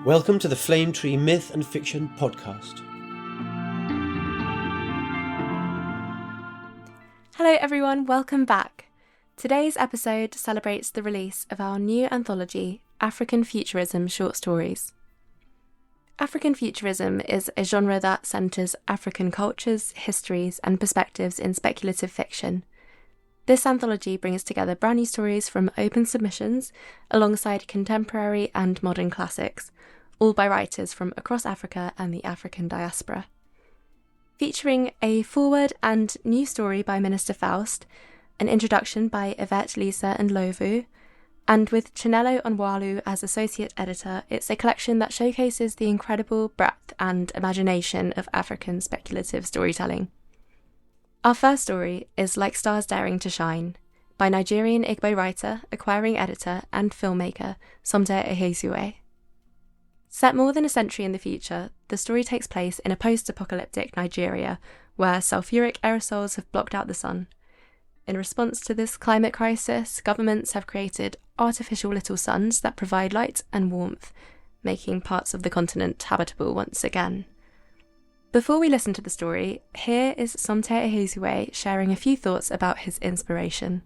Welcome to the Flame Tree Myth and Fiction podcast. Hello everyone, welcome back. Today's episode celebrates the release of our new anthology, African Futurism Short Stories. African Futurism is a genre that centres African cultures, histories and perspectives in speculative fiction. This anthology brings together brand new stories from open submissions alongside contemporary and modern classics, all by writers from across Africa and the African diaspora. Featuring a foreword and new story by Minister Faust, an introduction by Yvette, Lisa and Lovu, and with Chinelo Onwalu as associate editor, it's a collection that showcases the incredible breadth and imagination of African speculative storytelling. Our first story is Like Stars Daring to Shine, by Nigerian Igbo writer, acquiring editor and filmmaker Somto Ihezue. Set more than a century in the future, the story takes place in a post-apocalyptic Nigeria where sulfuric aerosols have blocked out the sun. In response to this climate crisis, governments have created artificial little suns that provide light and warmth, making parts of the continent habitable once again. Before we listen to the story, here is Somto Ihezue sharing a few thoughts about his inspiration.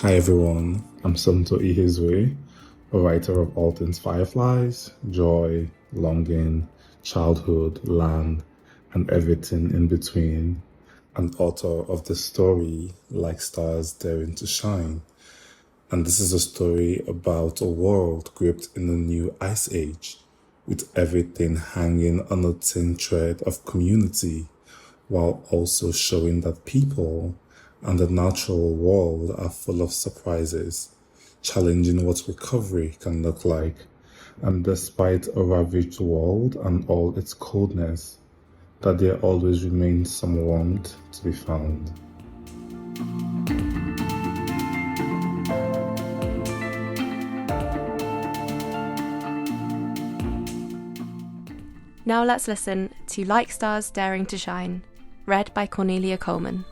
Hi everyone, I'm Somto Ihezue, a writer of all things fireflies, joy, longing, childhood, land, and everything in between, and author of the story Like Stars Daring to Shine. And this is a story about a world gripped in a new ice age, with everything hanging on a thin thread of community, while also showing that people and the natural world are full of surprises, challenging what recovery can look like. And despite a ravaged world and all its coldness, that there always remains some warmth to be found. Now let's listen to Like Stars Daring to Shine, read by Cornelia Colman.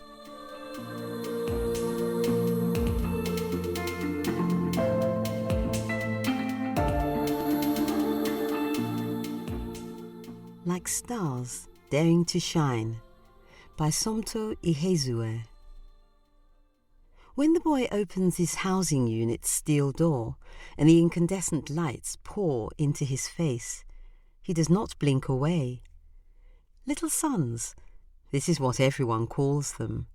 Like Stars Daring to Shine, by Somto Ihezue. When the boy opens his housing unit's steel door and the incandescent lights pour into his face, he does not blink away. Little suns, this is what everyone calls them.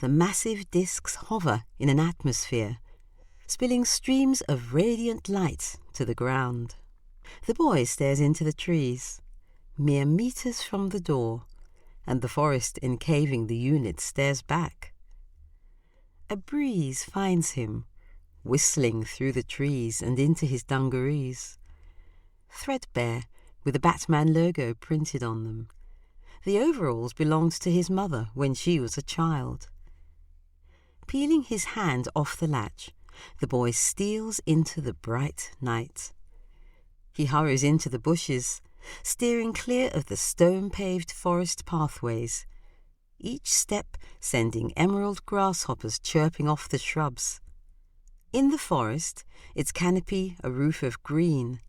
The massive discs hover in an atmosphere, spilling streams of radiant light to the ground. The boy stares into the trees, mere meters from the door, and the forest encaving the unit stares back. A breeze finds him, whistling through the trees and into his dungarees. Threadbare, with a Batman logo printed on them. The overalls belonged to his mother when she was a child. Peeling his hand off the latch, the boy steals into the bright night. He hurries into the bushes, steering clear of the stone-paved forest pathways, each step sending emerald grasshoppers chirping off the shrubs. In the forest, its canopy a roof of green,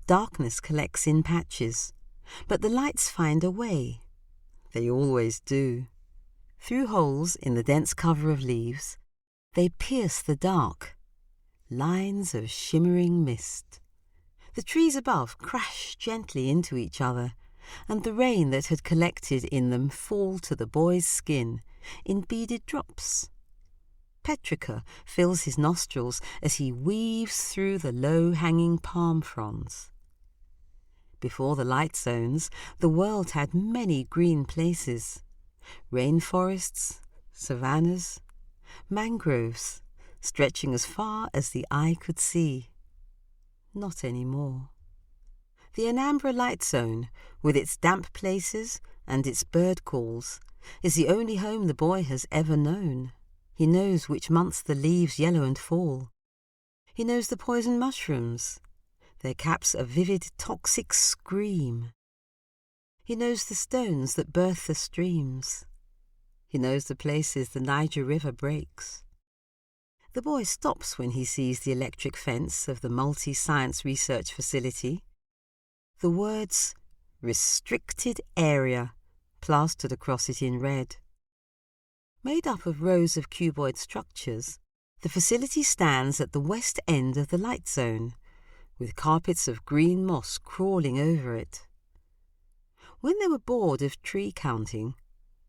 darkness collects in patches, but the lights find a way. They always do. Through holes in the dense cover of leaves, they pierce the dark, lines of shimmering mist. The trees above crash gently into each other, and the rain that had collected in them fall to the boy's skin in beaded drops. Petrica fills his nostrils as he weaves through the low-hanging palm fronds. Before the light zones, the world had many green places: rainforests, savannas, mangroves, stretching as far as the eye could see. Not anymore. The Anambra Light Zone, with its damp places and its bird calls, is the only home the boy has ever known. He knows which months the leaves yellow and fall. He knows the poison mushrooms. Their caps a vivid, toxic scream. He knows the stones that birth the streams. He knows the places the Niger River breaks. The boy stops when he sees the electric fence of the multi-science research facility. The words "restricted area" plastered across it in red. Made up of rows of cuboid structures, the facility stands at the west end of the light zone, with carpets of green moss crawling over it. When they were bored of tree counting,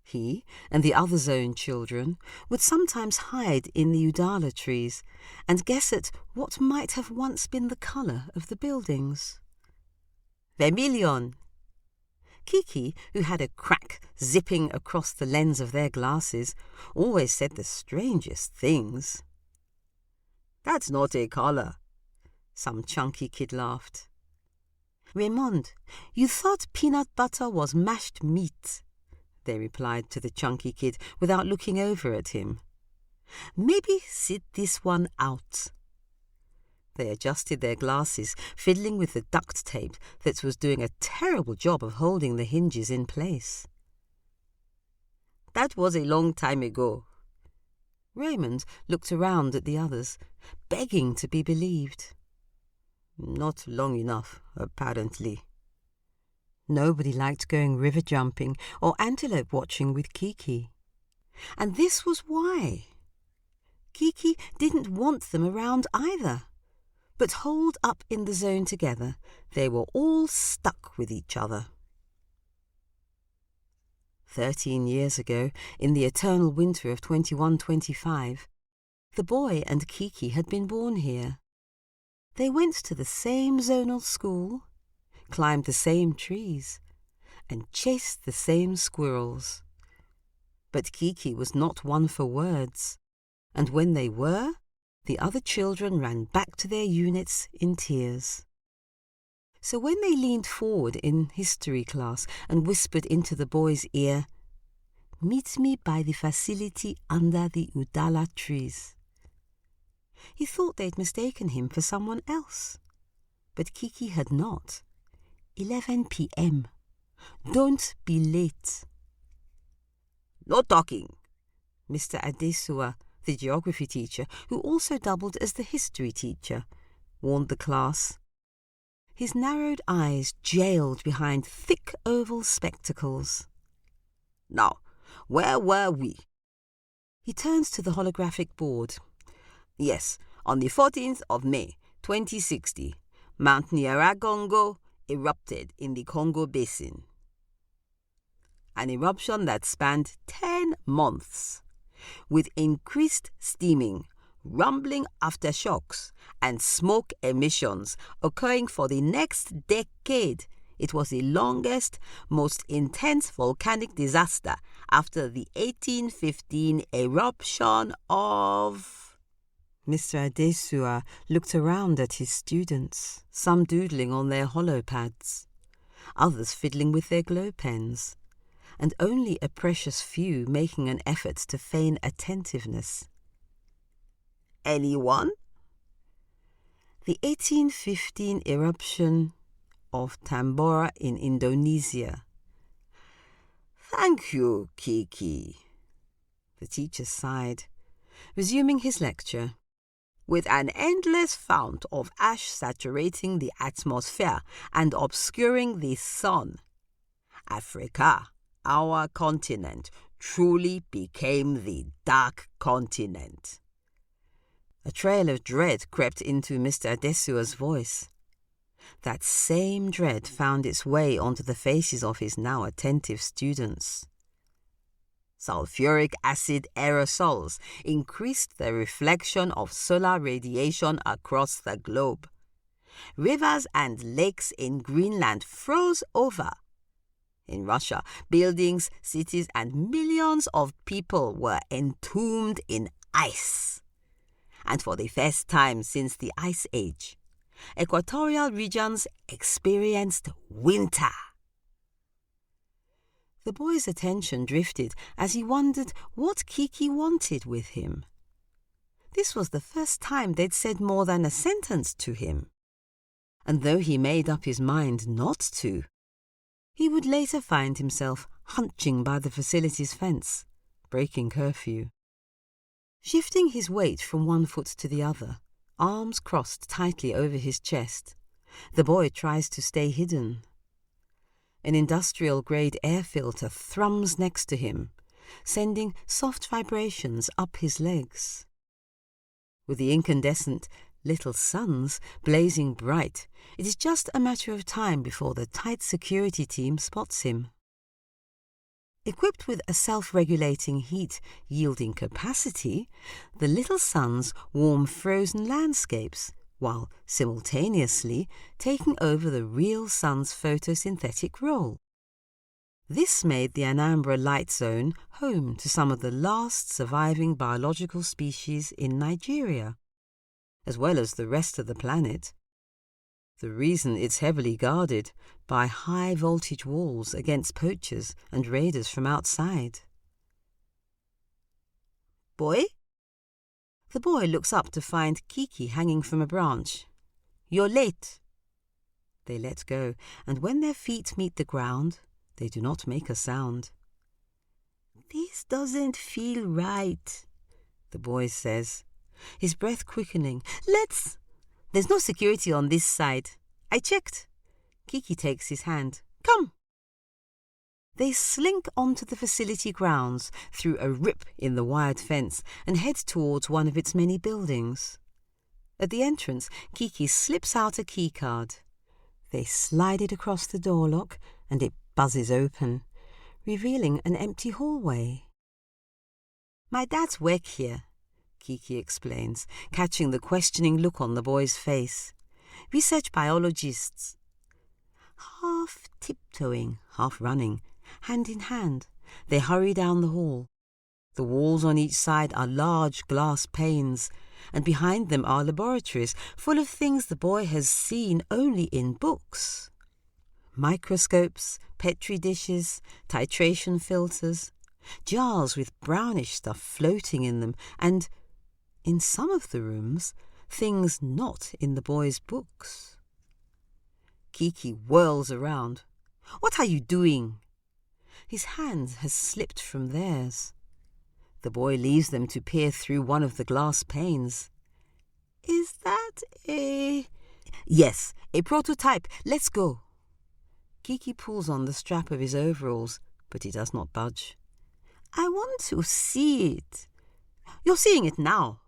he and the other zone children would sometimes hide in the udala trees and guess at what might have once been the colour of the buildings. Vermilion! Kiki, who had a crack zipping across the lens of their glasses, always said the strangest things. "That's not a colour," some chunky kid laughed. "Raymond, you thought peanut butter was mashed meat," they replied to the chunky kid without looking over at him. "Maybe sit this one out." They adjusted their glasses, fiddling with the duct tape that was doing a terrible job of holding the hinges in place. "That was a long time ago." Raymond looked around at the others, begging to be believed. "Not long enough, apparently." Nobody liked going river jumping or antelope watching with Kiki. And this was why. Kiki didn't want them around either. But holed up in the zone together, they were all stuck with each other. 13 years ago, in the eternal winter of 21-25, the boy and Kiki had been born here. They went to the same zonal school, climbed the same trees, and chased the same squirrels. But Kiki was not one for words, and when they were, the other children ran back to their units in tears. So when they leaned forward in history class and whispered into the boy's ear, "Meet me by the facility under the udala trees," he thought they'd mistaken him for someone else. But Kiki had not. 11 p.m. Don't be late. "No talking," Mr. Ihezue, the geography teacher, who also doubled as the history teacher, warned the class. His narrowed eyes jailed behind thick oval spectacles. "Now, where were we?" He turns to the holographic board. "Yes, on the 14th of May, 2060, Mount Nyiragongo erupted in the Congo Basin. An eruption that spanned 10 months, with increased steaming, rumbling aftershocks, and smoke emissions occurring for the next decade. It was the longest, most intense volcanic disaster after the 1815 eruption of..." Mr. Ihezue looked around at his students, some doodling on their holopads, others fiddling with their glow pens, and only a precious few making an effort to feign attentiveness. "Anyone?" "The 1815 eruption of Tambora in Indonesia." "Thank you, Kiki." The teacher sighed, resuming his lecture. "With an endless fount of ash saturating the atmosphere and obscuring the sun, Africa, our continent, truly became the dark continent." A trail of dread crept into Mr. Ihezue's voice. That same dread found its way onto the faces of his now attentive students. Sulfuric acid aerosols increased the reflection of solar radiation across the globe. Rivers and lakes in Greenland froze over. In Russia, buildings, cities, and millions of people were entombed in ice. And for the first time since the Ice Age, equatorial regions experienced winter. The boy's attention drifted as he wondered what Kiki wanted with him. This was the first time they'd said more than a sentence to him. And though he made up his mind not to, He would later find himself hunching by the facility's fence, breaking curfew. Shifting his weight from one foot to the other, arms crossed tightly over his chest, the boy tries to stay hidden. An industrial-grade air filter thrums next to him, sending soft vibrations up his legs. With the incandescent little suns blazing bright, it is just a matter of time before the tight security team spots him. Equipped with a self-regulating heat-yielding capacity, the little suns warm frozen landscapes, while simultaneously taking over the real sun's photosynthetic role. This made the Anambra Light Zone home to some of the last surviving biological species in Nigeria, as well as the rest of the planet. The reason it's heavily guarded by high-voltage walls against poachers and raiders from outside. "Boy?" The boy looks up to find Kiki hanging from a branch. "You're late." They let go, and when their feet meet the ground, they do not make a sound. "This doesn't feel right," the boy says, his breath quickening. There's no security on this side. I checked." Kiki takes his hand. "Come." They slink onto the facility grounds through a rip in the wired fence and head towards one of its many buildings. At the entrance, Kiki slips out a key card. They slide it across the door lock and it buzzes open, revealing an empty hallway. "My dad's work here," Kiki explains, catching the questioning look on the boy's face. "Research biologists." Half tiptoeing, half running, hand in hand, they hurry down the hall. The walls on each side are large glass panes, and behind them are laboratories full of things the boy has seen only in books. Microscopes, petri dishes, titration filters, jars with brownish stuff floating in them, and, in some of the rooms, things not in the boy's books. Kiki whirls around. "What are you doing?" His hand has slipped from theirs. The boy leaves them to peer through one of the glass panes. "Is that a—" "Yes, a prototype. Let's go." Kiki pulls on the strap of his overalls, but he does not budge. "I want to see it." "You're seeing it now."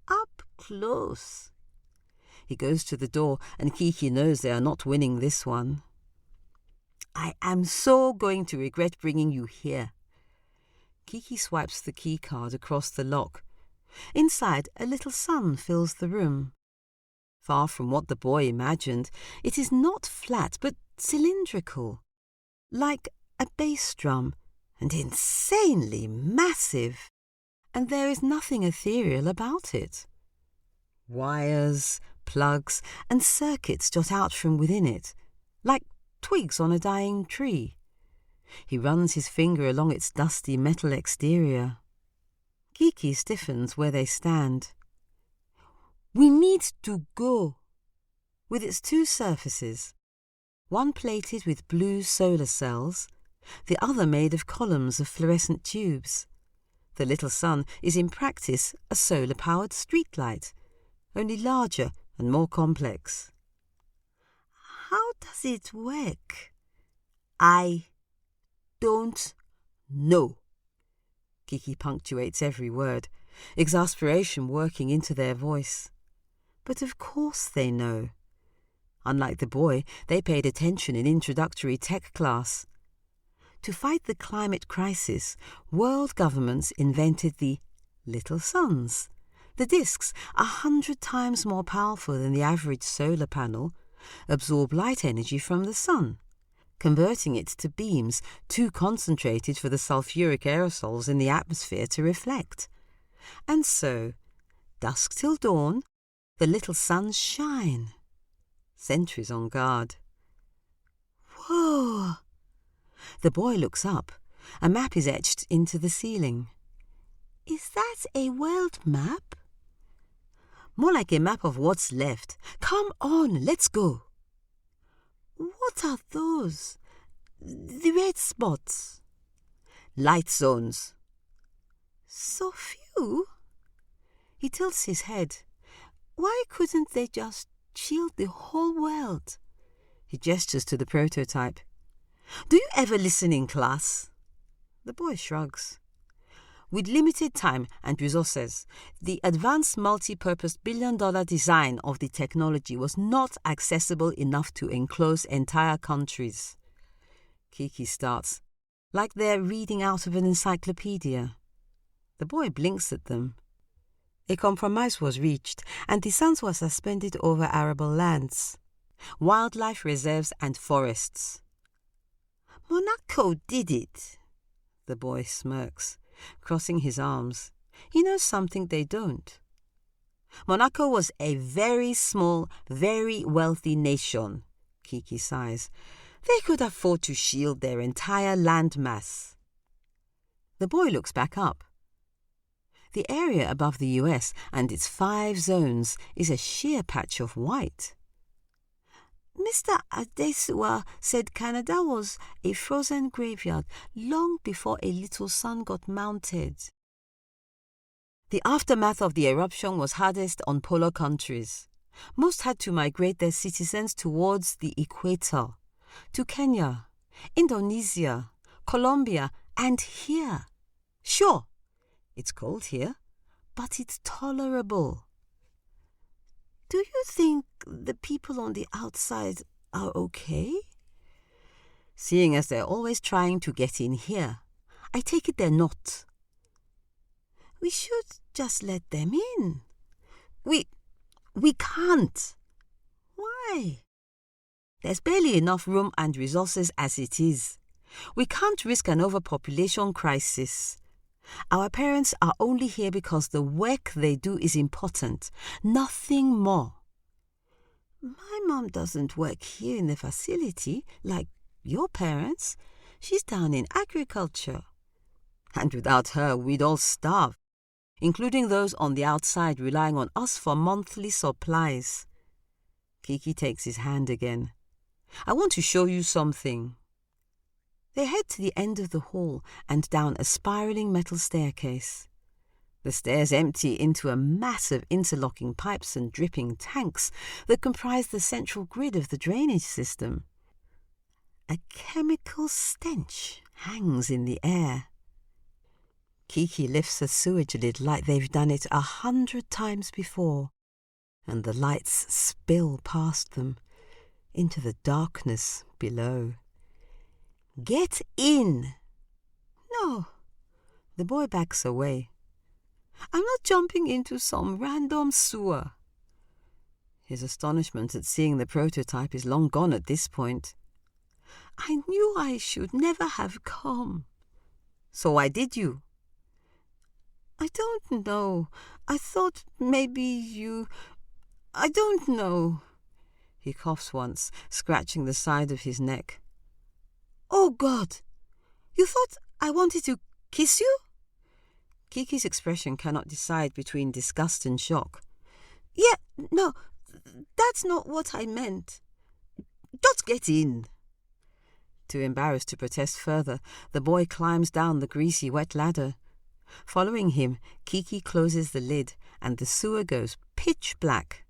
"Up close." He goes to the door, and Kiki knows they are not winning this one. "I am so going to regret bringing you here." Kiki swipes the key card across the lock. Inside, a little sun fills the room. Far from what the boy imagined, it is not flat but cylindrical, like a bass drum, and insanely massive. And there is nothing ethereal about it. Wires, plugs, and circuits jut out from within it, like twigs on a dying tree. He runs his finger along its dusty metal exterior. Kiki stiffens where they stand. "We need to go." With its two surfaces, one plated with blue solar cells, the other made of columns of fluorescent tubes, the little sun is in practice a solar-powered streetlight, only larger and more complex. "How does it work?" "I don't know." Kiki punctuates every word, exasperation working into their voice. But of course they know. Unlike the boy, they paid attention in introductory tech class. To fight the climate crisis, world governments invented the little suns. The disks, 100 times more powerful than the average solar panel, absorb light energy from the sun, converting it to beams too concentrated for the sulfuric aerosols in the atmosphere to reflect. And so, dusk till dawn, the little suns shine. Sentries on guard. Whoa! The boy looks up. A map is etched into the ceiling. "Is that a world map?" "More like a map of what's left. Come on, let's go." "What are those?" The red spots. Light zones. So few? He tilts his head. Why couldn't they just shield the whole world? He gestures to the prototype. Do you ever listen in class? The boy shrugs. With limited time and resources, the advanced multi-purpose billion-dollar design of the technology was not accessible enough to enclose entire countries. Kiki starts, like they're reading out of an encyclopedia. The boy blinks at them. A compromise was reached, and the sons were suspended over arable lands, wildlife reserves and forests. Monaco did it. The boy smirks, crossing his arms. He knows something they don't. Monaco was a very small, very wealthy nation, Kiki sighs. They could afford to shield their entire landmass. The boy looks back up. The area above the US and its 5 zones is a sheer patch of white. Mr. Adesua said Canada was a frozen graveyard long before a little sun got mounted. The aftermath of the eruption was hardest on polar countries. Most had to migrate their citizens towards the equator, to Kenya, Indonesia, Colombia, and here. Sure, it's cold here, but it's tolerable. Do you think the people on the outside are okay? Seeing as they're always trying to get in here, I take it they're not. We should just let them in. We can't. Why? There's barely enough room and resources as it is. We can't risk an overpopulation crisis. Our parents are only here because the work they do is important, nothing more. My mom doesn't work here in the facility like your parents. She's down in agriculture. And without her, we'd all starve, including those on the outside relying on us for monthly supplies. Kiki takes his hand again. I want to show you something. They head to the end of the hall and down a spiralling metal staircase. The stairs empty into a mass of interlocking pipes and dripping tanks that comprise the central grid of the drainage system. A chemical stench hangs in the air. Kiki lifts a sewage lid like they've done it 100 times before, and the lights spill past them into the darkness below. Get in! No. The boy backs away. I'm not jumping into some random sewer. His astonishment at seeing the prototype is long gone at this point. I knew I should never have come. So why did you? I don't know. I thought maybe you... I don't know. He coughs once, scratching the side of his neck. Oh, God! You thought I wanted to kiss you? Kiki's expression cannot decide between disgust and shock. Yeah, no, that's not what I meant. Just get in. Too embarrassed to protest further, the boy climbs down the greasy, wet ladder. Following him, Kiki closes the lid and the sewer goes pitch black.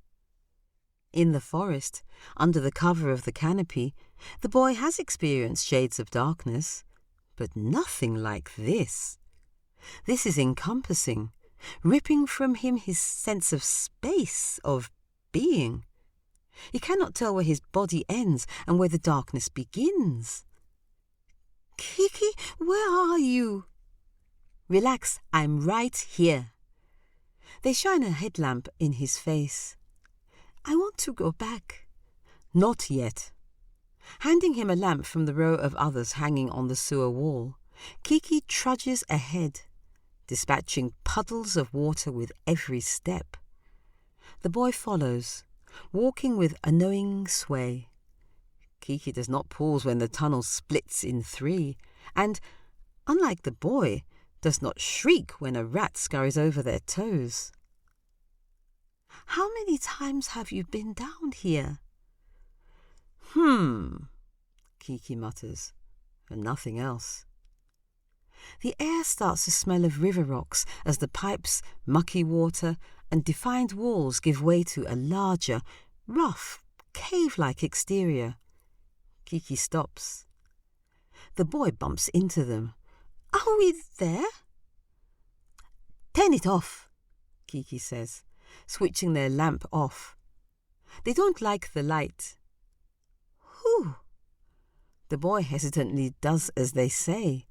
In the forest, under the cover of the canopy, the boy has experienced shades of darkness, but nothing like this. This is encompassing, ripping from him his sense of space, of being. He cannot tell where his body ends and where the darkness begins. Kiki, where are you? Relax, I'm right here. They shine a headlamp in his face. I want to go back. Not yet. Handing him a lamp from the row of others hanging on the sewer wall, Kiki trudges ahead, dispatching puddles of water with every step. The boy follows, walking with a knowing sway. Kiki does not pause when the tunnel splits in 3, and, unlike the boy, does not shriek when a rat scurries over their toes. How many times have you been down here? Kiki mutters. and nothing else. The air starts to smell of river rocks as the pipes, mucky water, and defined walls give way to a larger, rough, cave-like exterior. Kiki stops. The boy bumps into them. "Are we there?" "Turn it off," Kiki says, switching their lamp off. They don't like the light. "Who?" The boy hesitantly does as they say.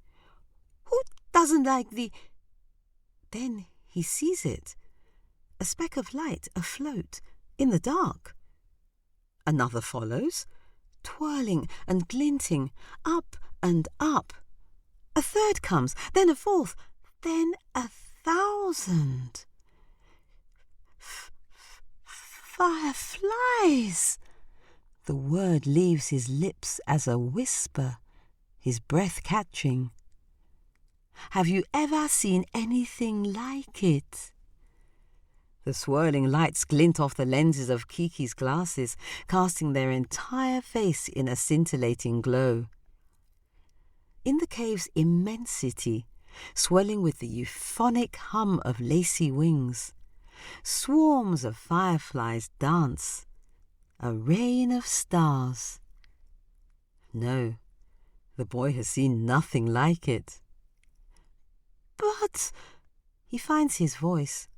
"Who doesn't like the—" Then he sees it. A speck of light afloat in the dark. Another follows, twirling and glinting, up and up. A third comes, then a fourth, then 1,000. Fireflies! The word leaves his lips as a whisper, his breath catching. Have you ever seen anything like it? The swirling lights glint off the lenses of Kiki's glasses, casting their entire face in a scintillating glow. In the cave's immensity, swelling with the euphonic hum of lacy wings, swarms of fireflies dance, a rain of stars. No, the boy has seen nothing like it. "But," he finds his voice,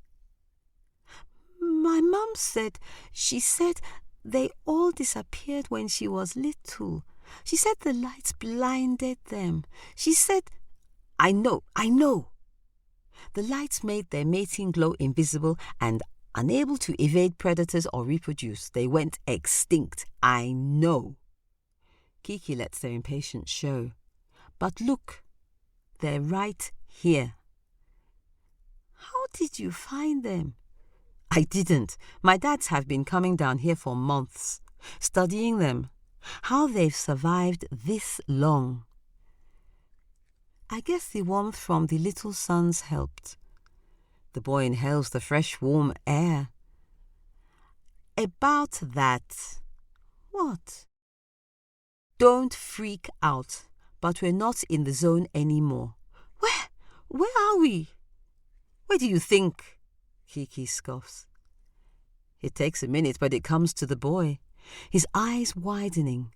"my mum said, she said they all disappeared when she was little. She said the lights blinded them. She said—" I know. The lights made their mating glow invisible, and unable to evade predators or reproduce, they went extinct. I know. Kiki lets their impatience show. But look, they're right here. How did you find them? I didn't. My dads have been coming down here for months, studying them, how they've survived this long. I guess the warmth from the little suns helped. The boy inhales the fresh, warm air. About that. What? Don't freak out, but we're not in the zone anymore. Where are we? Where do you think? Kiki scoffs. It takes a minute, but it comes to the boy, his eyes widening.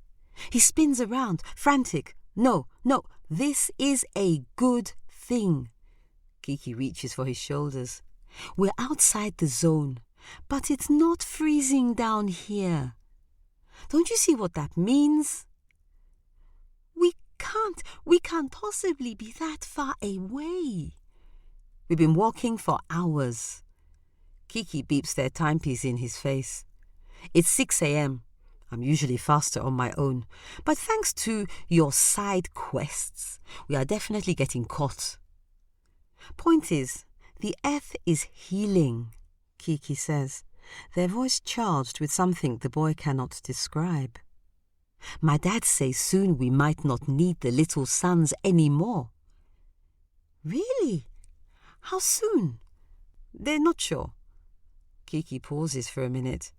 He spins around, frantic. No, this is a good thing. Kiki reaches for his shoulders. We're outside the zone, but it's not freezing down here. Don't you see what that means? We can't possibly be that far away. We've been walking for hours. Kiki beeps their timepiece in his face. It's 6 a.m. I'm usually faster on my own, but thanks to your side quests, we are definitely getting caught. Point is, the earth is healing, Kiki says, their voice charged with something the boy cannot describe. My dad says soon we might not need the little suns anymore. Really? How soon? They're not sure. Kiki pauses for a minute.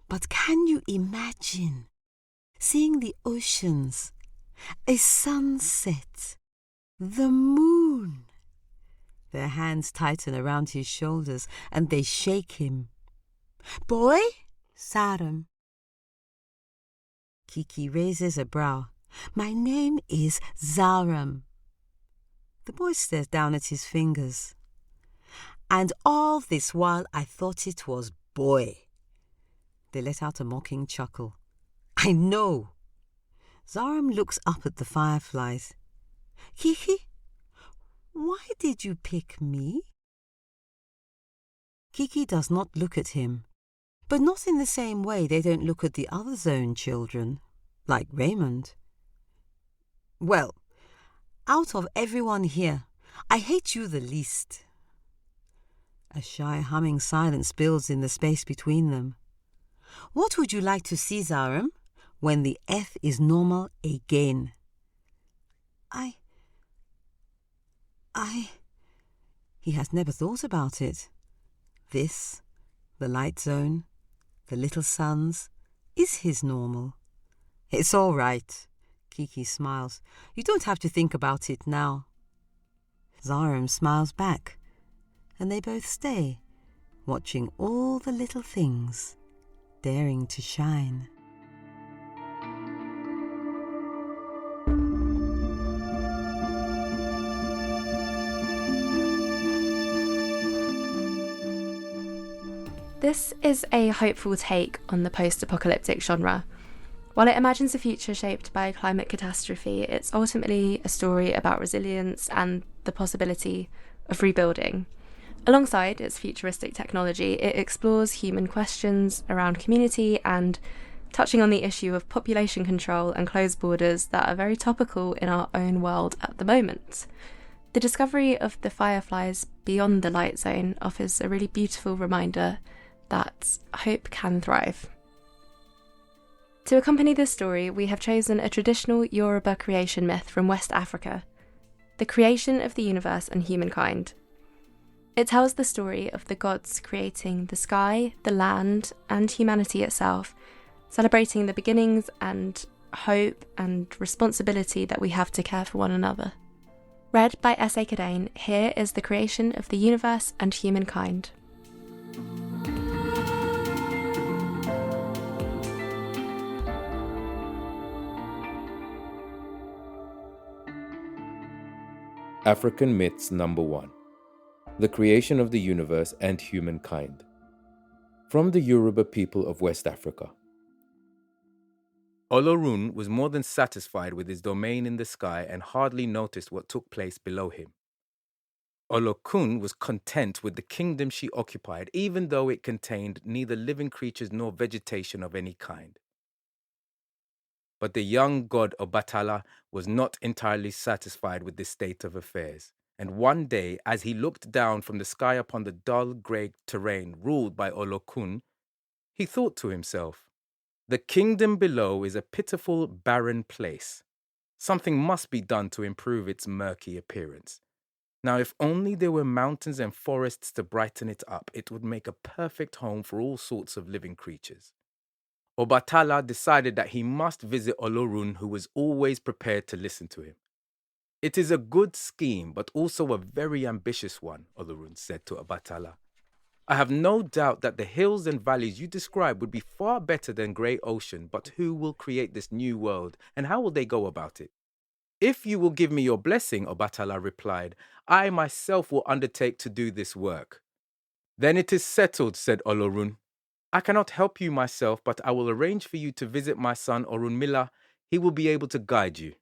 But can you imagine seeing the oceans, a sunset, the moon? Their hands tighten around his shoulders and they shake him. Boy? Sarum. Kiki raises a brow. My name is Zaram. The boy stares down at his fingers. And all this while I thought it was boy. They let out a mocking chuckle. I know. Zaram looks up at the fireflies. Kiki, why did you pick me? Kiki does not look at him, but not in the same way they don't look at the other zone children, like Raymond. Well, out of everyone here, I hate you the least. A shy humming silence builds in the space between them. What would you like to see, Zaram, when the earth is normal again? He has never thought about it. This, the light zone, the little suns, is his normal. It's all right, Kiki smiles. You don't have to think about it now. Zarum smiles back, and they both stay, watching all the little things daring to shine. This is a hopeful take on the post-apocalyptic genre. While it imagines a future shaped by climate catastrophe, it's ultimately a story about resilience and the possibility of rebuilding. Alongside its futuristic technology, it explores human questions around community and touching on the issue of population control and closed borders that are very topical in our own world at the moment. The discovery of the fireflies beyond the light zone offers a really beautiful reminder that hope can thrive. To accompany this story, we have chosen a traditional Yoruba creation myth from West Africa, the creation of the universe and humankind. It tells the story of the gods creating the sky, the land, and humanity itself, celebrating the beginnings and hope and responsibility that we have to care for one another. Read by S.A. Kadane, here is the creation of the universe and humankind. African Myths Number 1. The Creation of the Universe and Humankind. From the Yoruba people of West Africa. Olorun was more than satisfied with his domain in the sky and hardly noticed what took place below him. Olokun was content with the kingdom she occupied, even though it contained neither living creatures nor vegetation of any kind. But the young god Obatala was not entirely satisfied with this state of affairs, and one day, as he looked down from the sky upon the dull grey terrain ruled by Olokun, he thought to himself, "The kingdom below is a pitiful, barren place. Something must be done to improve its murky appearance. Now, if only there were mountains and forests to brighten it up, it would make a perfect home for all sorts of living creatures." Obatala decided that he must visit Olorun, who was always prepared to listen to him. "It is a good scheme, but also a very ambitious one," Olorun said to Obatala. "I have no doubt that the hills and valleys you describe would be far better than Grey Ocean, but who will create this new world, and how will they go about it?" "If you will give me your blessing," Obatala replied, "I myself will undertake to do this work." "Then it is settled," said Olorun. "I cannot help you myself, but I will arrange for you to visit my son Orunmila. He will be able to guide you."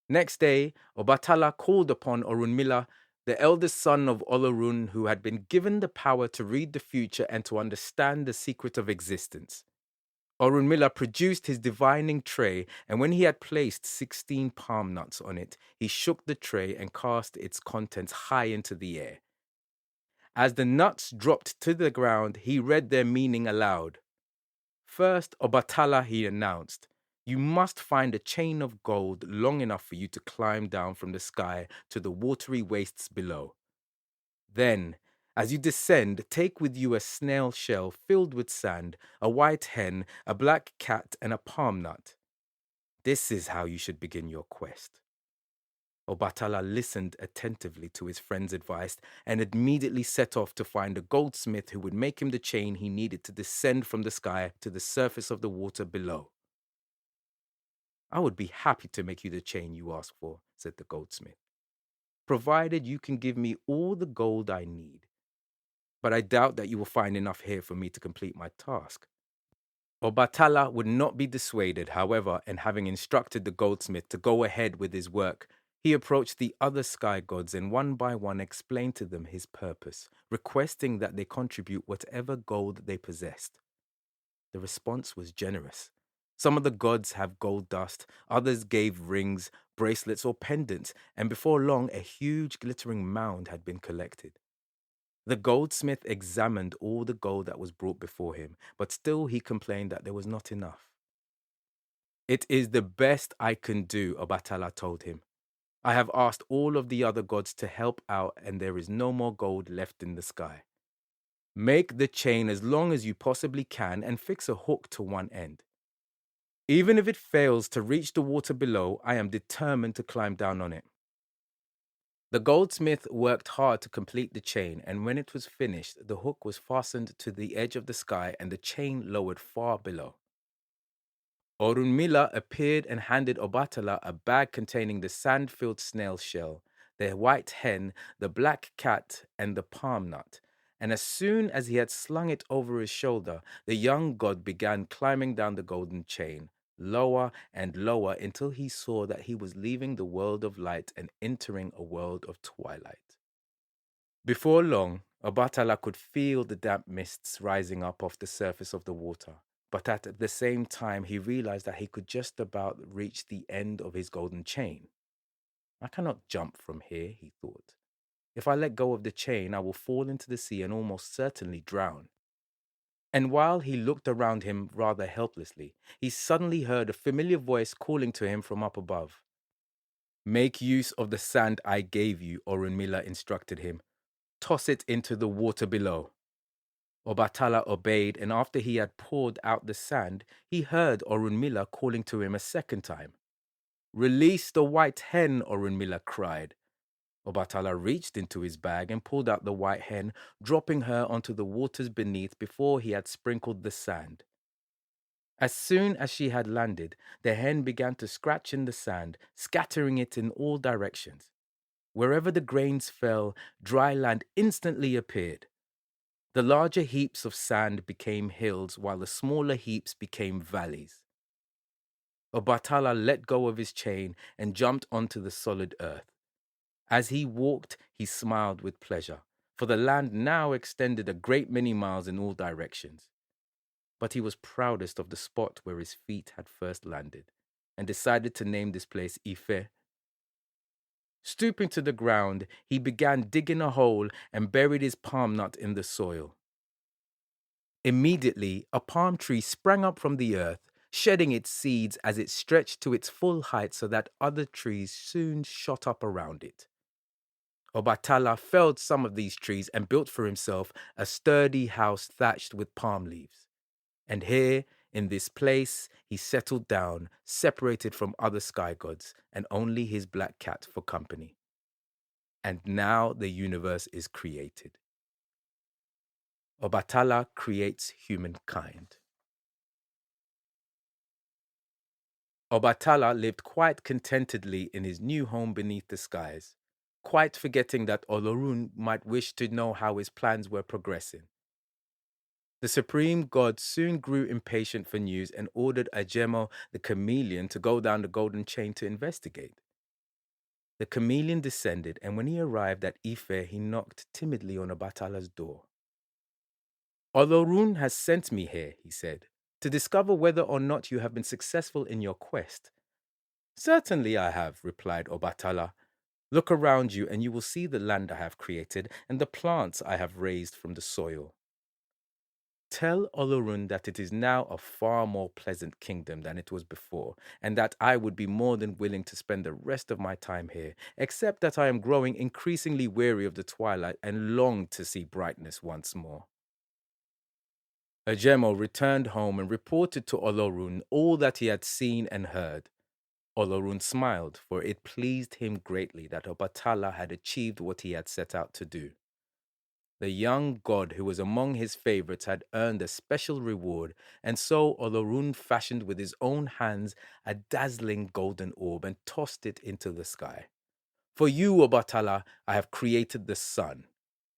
Next day, Obatala called upon Orunmila, the eldest son of Olorun, who had been given the power to read the future and to understand the secret of existence. Orunmila produced his divining tray, and when he had placed 16 palm nuts on it, he shook the tray and cast its contents high into the air. As the nuts dropped to the ground, he read their meaning aloud. "First, Obatala," he announced, "you must find a chain of gold long enough for you to climb down from the sky to the watery wastes below. Then, as you descend, take with you a snail shell filled with sand, a white hen, a black cat, and a palm nut. This is how you should begin your quest." Obatala listened attentively to his friend's advice and immediately set off to find a goldsmith who would make him the chain he needed to descend from the sky to the surface of the water below. "I would be happy to make you the chain you ask for," said the goldsmith, "provided you can give me all the gold I need. But I doubt that you will find enough here for me to complete my task." Obatala would not be dissuaded, however, and having instructed the goldsmith to go ahead with his work, he approached the other sky gods and one by one explained to them his purpose, requesting that they contribute whatever gold they possessed. The response was generous. Some of the gods have gold dust, others gave rings, bracelets, or pendants, and before long a huge glittering mound had been collected. The goldsmith examined all the gold that was brought before him, but still he complained that there was not enough. "It is the best I can do," Obatala told him. "I have asked all of the other gods to help out, and there is no more gold left in the sky. Make the chain as long as you possibly can and fix a hook to one end. Even if it fails to reach the water below, I am determined to climb down on it. The goldsmith worked hard to complete the chain, and when it was finished, the hook was fastened to the edge of the sky and the chain lowered far below. Orunmila appeared and handed Obatala a bag containing the sand-filled snail shell, the white hen, the black cat, and the palm nut. And as soon as he had slung it over his shoulder, the young god began climbing down the golden chain, lower and lower, until he saw that he was leaving the world of light and entering a world of twilight. Before long, Obatala could feel the damp mists rising up off the surface of the water, but at the same time he realized that he could just about reach the end of his golden chain. I cannot jump from here, he thought. If I let go of the chain, I will fall into the sea and almost certainly drown. And while he looked around him rather helplessly, he suddenly heard a familiar voice calling to him from up above. Make use of the sand I gave you, Orunmila instructed him. Toss it into the water below. Obatala obeyed, and after he had poured out the sand, he heard Orunmila calling to him a second time. Release the white hen, Orunmila cried. Obatala reached into his bag and pulled out the white hen, dropping her onto the waters beneath before he had sprinkled the sand. As soon as she had landed, the hen began to scratch in the sand, scattering it in all directions. Wherever the grains fell, dry land instantly appeared. The larger heaps of sand became hills, while the smaller heaps became valleys. Obatala let go of his chain and jumped onto the solid earth. As he walked, he smiled with pleasure, for the land now extended a great many miles in all directions. But he was proudest of the spot where his feet had first landed, and decided to name this place Ife. Stooping to the ground, he began digging a hole and buried his palm nut in the soil. Immediately, a palm tree sprang up from the earth, shedding its seeds as it stretched to its full height so that other trees soon shot up around it. Obatala felled some of these trees and built for himself a sturdy house thatched with palm leaves. And here, in this place, he settled down, separated from other sky gods, and only his black cat for company. And now the universe is created. Obatala creates humankind. Obatala lived quite contentedly in his new home beneath the skies, quite forgetting that Olorun might wish to know how his plans were progressing. The supreme god soon grew impatient for news and ordered Ajemo, the chameleon, to go down the golden chain to investigate. The chameleon descended, and when he arrived at Ife, he knocked timidly on Obatala's door. Olorun has sent me here, he said, to discover whether or not you have been successful in your quest. Certainly I have, replied Obatala. Look around you and you will see the land I have created and the plants I have raised from the soil. Tell Olorun that it is now a far more pleasant kingdom than it was before, and that I would be more than willing to spend the rest of my time here, except that I am growing increasingly weary of the twilight and long to see brightness once more. Ajemo returned home and reported to Olorun all that he had seen and heard. Olorun smiled, for it pleased him greatly that Obatala had achieved what he had set out to do. The young god who was among his favorites had earned a special reward, and so Olorun fashioned with his own hands a dazzling golden orb and tossed it into the sky. For you, Obatala, I have created the sun,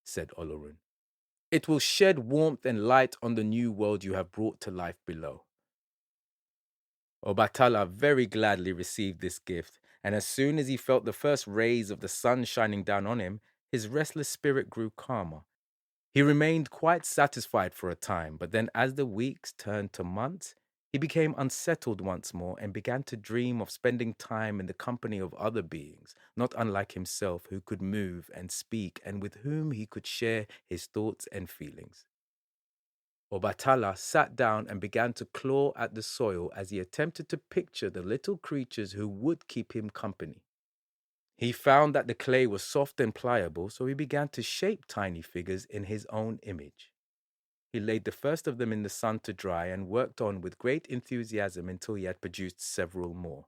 said Olorun. It will shed warmth and light on the new world you have brought to life below. Obatala very gladly received this gift, and as soon as he felt the first rays of the sun shining down on him, his restless spirit grew calmer. He remained quite satisfied for a time, but then as the weeks turned to months, he became unsettled once more and began to dream of spending time in the company of other beings, not unlike himself, who could move and speak and with whom he could share his thoughts and feelings. Obatala sat down and began to claw at the soil as he attempted to picture the little creatures who would keep him company. He found that the clay was soft and pliable, so he began to shape tiny figures in his own image. He laid the first of them in the sun to dry and worked on with great enthusiasm until he had produced several more.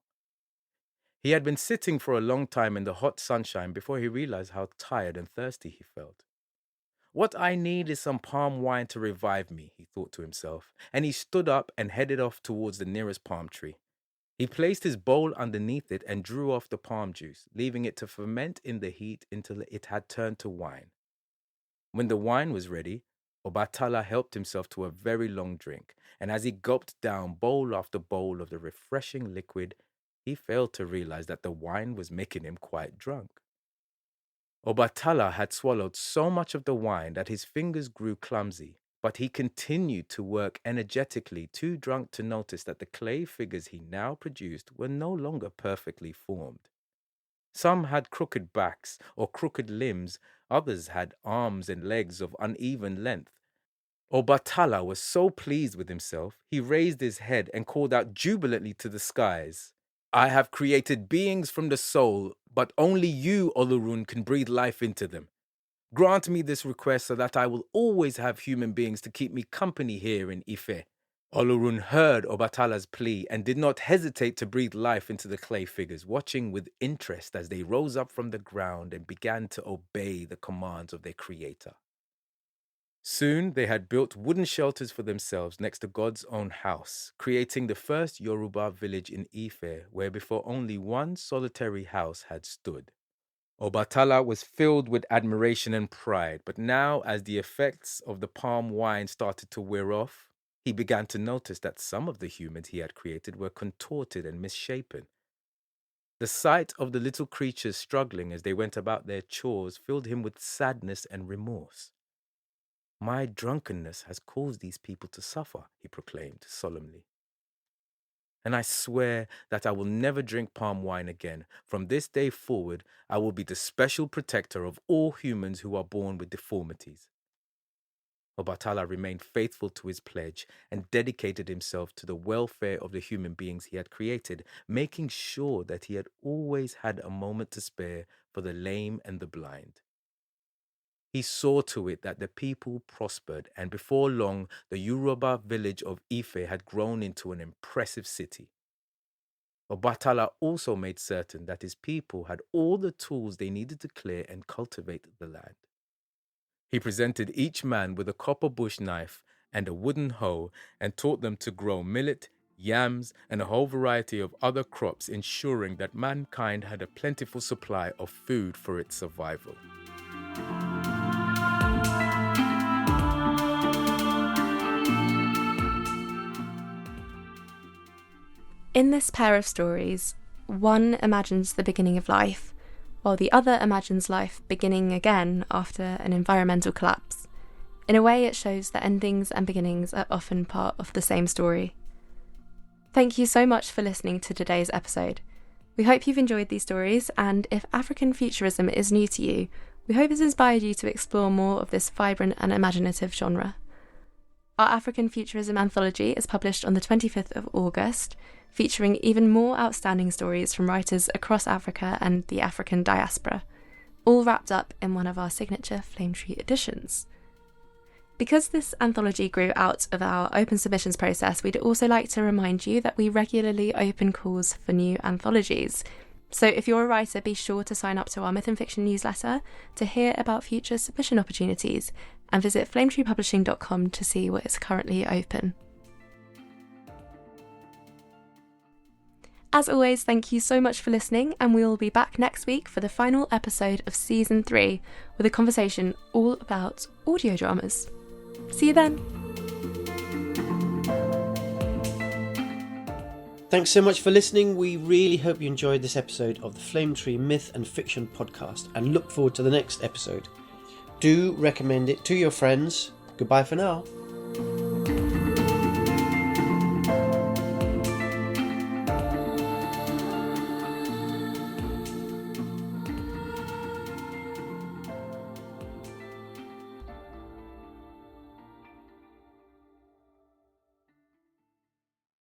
He had been sitting for a long time in the hot sunshine before he realized how tired and thirsty he felt. What I need is some palm wine to revive me, he thought to himself, and he stood up and headed off towards the nearest palm tree. He placed his bowl underneath it and drew off the palm juice, leaving it to ferment in the heat until it had turned to wine. When the wine was ready, Obatala helped himself to a very long drink, and as he gulped down bowl after bowl of the refreshing liquid, he failed to realize that the wine was making him quite drunk. Obatala had swallowed so much of the wine that his fingers grew clumsy, but he continued to work energetically, too drunk to notice that the clay figures he now produced were no longer perfectly formed. Some had crooked backs or crooked limbs, others had arms and legs of uneven length. Obatala was so pleased with himself, he raised his head and called out jubilantly to the skies, "I have created beings from the soul, but only you, Olorun, can breathe life into them. Grant me this request so that I will always have human beings to keep me company here in Ife." Olorun heard Obatala's plea and did not hesitate to breathe life into the clay figures, watching with interest as they rose up from the ground and began to obey the commands of their creator. Soon they had built wooden shelters for themselves next to God's own house, creating the first Yoruba village in Ife, where before only one solitary house had stood. Obatala was filled with admiration and pride, but now as the effects of the palm wine started to wear off, he began to notice that some of the humans he had created were contorted and misshapen. The sight of the little creatures struggling as they went about their chores filled him with sadness and remorse. "My drunkenness has caused these people to suffer," he proclaimed solemnly. "And I swear that I will never drink palm wine again. From this day forward, I will be the special protector of all humans who are born with deformities." Obatala remained faithful to his pledge and dedicated himself to the welfare of the human beings he had created, making sure that he had always had a moment to spare for the lame and the blind. He saw to it that the people prospered, and before long, the Yoruba village of Ife had grown into an impressive city. Obatala also made certain that his people had all the tools they needed to clear and cultivate the land. He presented each man with a copper bush knife and a wooden hoe and taught them to grow millet, yams, and a whole variety of other crops, ensuring that mankind had a plentiful supply of food for its survival. In this pair of stories, one imagines the beginning of life, while the other imagines life beginning again after an environmental collapse. In a way, it shows that endings and beginnings are often part of the same story. Thank you so much for listening to today's episode. We hope you've enjoyed these stories, and if African futurism is new to you, we hope it's inspired you to explore more of this vibrant and imaginative genre. Our African Futurism anthology is published on the 25th of August, featuring even more outstanding stories from writers across Africa and the African diaspora, all wrapped up in one of our signature Flame Tree editions. Because this anthology grew out of our open submissions process, we'd also like to remind you that we regularly open calls for new anthologies. So if you're a writer, be sure to sign up to our Myth and Fiction newsletter to hear about future submission opportunities, and visit flametreepublishing.com to see what is currently open. As always, thank you so much for listening, and we will be back next week for the final episode of Season 3 with a conversation all about audio dramas. See you then! Thanks so much for listening. We really hope you enjoyed this episode of the Flame Tree Myth and Fiction podcast and look forward to the next episode. Do recommend it to your friends. Goodbye for now.